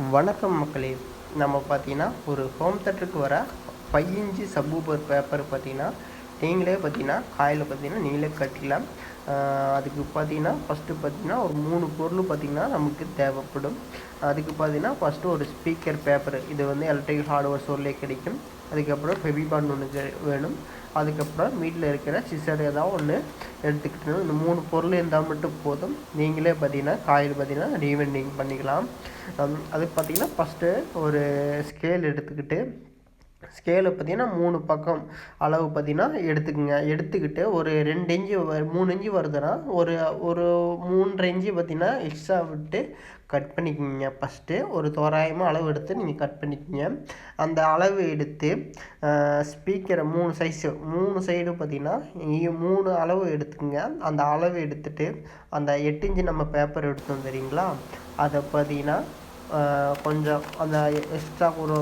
வணக்கம் மக்களே. நம்ம பார்த்தீங்கன்னா ஒரு ஹோம் தேட்டருக்கு வர 5 இன்ச்சு சப்வூஃபர் பேப்பர் பார்த்தீங்கன்னா நீங்களே பார்த்தீங்கன்னா காயில் பார்த்தீங்கன்னா நீங்களே கட்டிக்கலாம். அதுக்கு பார்த்தீங்கன்னா ஃபஸ்ட்டு பார்த்தீங்கன்னா ஒரு 3 பொருள் பார்த்தீங்கன்னா நமக்கு தேவைப்படும். அதுக்கு பார்த்தீங்கன்னா ஃபஸ்ட்டு ஒரு ஸ்பீக்கர் பேப்பர், இது வந்து எலக்ட்ரிக்கல் ஹார்ட்வேர் ஸ்டோர்லேயே கிடைக்கும். அதுக்கப்புறம் ஃபெவிபாண்ட் ஒன்று வேணும். அதுக்கப்புறம் வீட்டில் இருக்கிற சிசர் ஏதாவது ஒன்று எடுத்துக்கிட்டணும். இந்த 3 பொருள் இருந்தால் மட்டும் போதும். நீங்களே பார்த்தீங்கன்னா காயில் பார்த்தீங்கன்னா ரீவெண்டிங் பண்ணிக்கலாம். அதுக்கு பார்த்தீங்கன்னா ஃபஸ்ட்டு ஒரு ஸ்கேல் எடுத்துக்கிட்டு, ஸ்கேலை பார்த்தீங்கன்னா 3 பக்கம் அளவு பார்த்தீங்கன்னா எடுத்துக்கிட்டு ஒரு 2 இன்ச்சு 3 இன்ச்சு வருதுன்னா ஒரு ஒரு 3.5 இன்ச்சு பார்த்தீங்கன்னா எக்ஸ்ட்ரா விட்டு கட் பண்ணிக்கோங்க. ஃபஸ்ட்டு ஒரு தோராயமாக அளவு எடுத்து நீங்கள் கட் பண்ணிக்கோங்க. அந்த அளவு எடுத்து ஸ்பீக்கரை 3 சைடு பார்த்தீங்கன்னா 3 அளவு எடுத்துக்கோங்க. அந்த அளவு எடுத்துகிட்டு அந்த 8 இன்ச்சு நம்ம பேப்பர் எடுத்தோம் தெரியுங்களா, அதை பார்த்தீங்கன்னா கொஞ்சம் அந்த எக்ஸ்ட்ரா ஒரு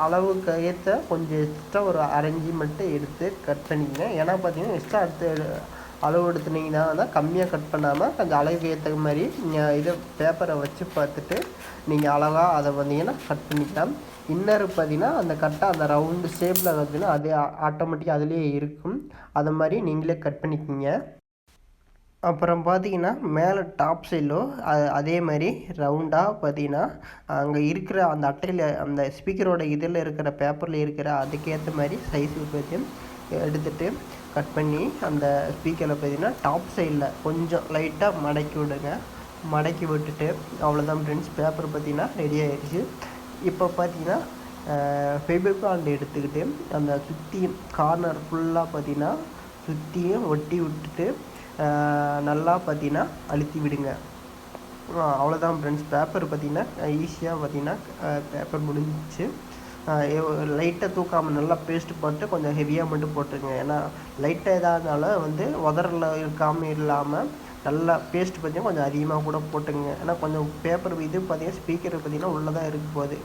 அளவுக்கு ஏற்ற கொஞ்சம் எக்ஸ்ட்ரா ஒரு 1/2 இன்ச்சு மட்டும் எடுத்து கட் பண்ணிக்கங்க. ஏன்னா பார்த்தீங்கன்னா எக்ஸ்ட்ரா அளவு எடுத்துனீங்கன்னா தான் கம்மியாக கட் பண்ணாமல் கொஞ்சம் அளவுக்கு ஏற்ற மாதிரி இதை பேப்பரை வச்சு பார்த்துட்டு நீங்கள் அழகாக அதை வந்தீங்கன்னா கட் பண்ணிக்கலாம். இன்னர் பார்த்தீங்கன்னா அந்த கரெக்டாக அந்த ரவுண்டு ஷேப்பில் பார்த்தீங்கன்னா அதே ஆட்டோமேட்டிக்காக அதுலேயே இருக்கும். அதை மாதிரி நீங்களே கட் பண்ணிக்கோங்க. அப்புறம் பார்த்தீங்கன்னா மேலே டாப் சைடிலோ அதே மாதிரி ரவுண்டாக பார்த்தீங்கன்னா அங்கே இருக்கிற அந்த அட்டையில் அந்த ஸ்பீக்கரோட இதில் இருக்கிற பேப்பரில் இருக்கிற அதுக்கேற்ற மாதிரி சைஸ் பற்றி எடுத்துகிட்டு கட் பண்ணி அந்த ஸ்பீக்கரில் பார்த்தீங்கன்னா டாப் சைடில் கொஞ்சம் லைட்டாக மடக்கி விடுங்க. மடக்கி விட்டுட்டு அவ்வளோதான் ஃப்ரெண்ட்ஸ், பேப்பர் பார்த்தீங்கன்னா ரெடி ஆகிடுச்சு. இப்போ பார்த்தீங்கன்னா ஃபெவிபாண்ட் எடுத்துக்கிட்டு அந்த சுற்றியும் கார்னர் ஃபுல்லாக பார்த்தீங்கன்னா சுற்றியும் ஒட்டி விட்டுட்டு நல்லா பார்த்தீங்கன்னா அழுத்தி விடுங்க. அவ்வளோதான் ஃப்ரெண்ட்ஸ், பேப்பர் பார்த்தீங்கன்னா ஈஸியாக பார்த்தீங்கன்னா பேப்பர் முடிஞ்சிச்சு. லைட்டாக தூக்காமல் நல்லா பேஸ்ட்டு போட்டு கொஞ்சம் ஹெவியாக மட்டும் போட்டுருங்க. ஏன்னா லைட்டாக எதாவதுனால வந்து உதரில் இருக்காமல் இல்லாமல் நல்லா பேஸ்ட் பார்த்தீங்கன்னா கொஞ்சம் அதிகமாக கூட போட்டுங்க. ஏன்னா கொஞ்சம் பேப்பர் இது பார்த்தீங்கன்னா ஸ்பீக்கர் பார்த்தீங்கன்னா உள்ளே தான் இருக்க போகுது.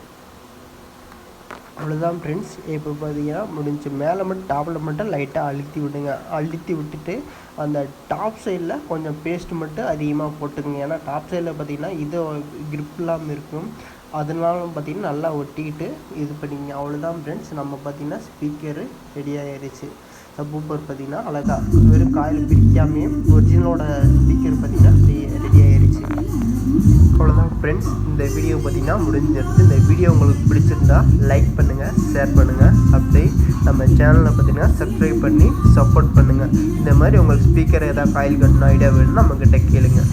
அவ்வளோதான் ஃப்ரெண்ட்ஸ், இப்போ பார்த்தீங்கன்னா முடிஞ்சு. மேலே மட்டும் டாப்பில் மட்டும் லைட்டாக அழுத்தி விடுங்க. அழுத்தி விட்டுட்டு அந்த டாப் சைடில் கொஞ்சம் பேஸ்ட் மட்டும் அதிகமாக போட்டுக்குங்க. ஏன்னா டாப் சைடில் பார்த்தீங்கன்னா இது கிரிப் இல்லாமல் இருக்கும். அதனால பார்த்தீங்கன்னா நல்லா ஒட்டிக்கிட்டு இது பண்ணிங்க. அவ்வளோதான் ஃப்ரெண்ட்ஸ், நம்ம பார்த்தீங்கன்னா ஸ்பீக்கரு ரெடி ஆகிடுச்சு. சப்வூஃபர் பார்த்தீங்கன்னா அழகாக வெறும் காயில் பிரிக்காமே ஒரிஜினலோட ஸ்பீக்கர் பார்த்தீங்கன்னா ரெடி ஆகிடுச்சு. அவ்வளோதான் ஃப்ரெண்ட்ஸ், இந்த வீடியோ பார்த்தீங்கன்னா முடிஞ்சிருச்சு. இந்த வீடியோ உங்களுக்கு பிடிச்சிருந்தா லைக் பண்ணுங்கள், ஷேர் பண்ணுங்கள், அப்படியே நம்ம சேனலை பார்த்தீங்கன்னா சப்ஸ்கிரைப் பண்ணி சப்போர்ட் பண்ணுங்கள். இந்த மாதிரி உங்களுக்கு ஸ்பீக்கர் ஏதாவது காயில் கட்டணும் ஐடியா வேணும்னா நம்மக்கிட்ட கேளுங்க.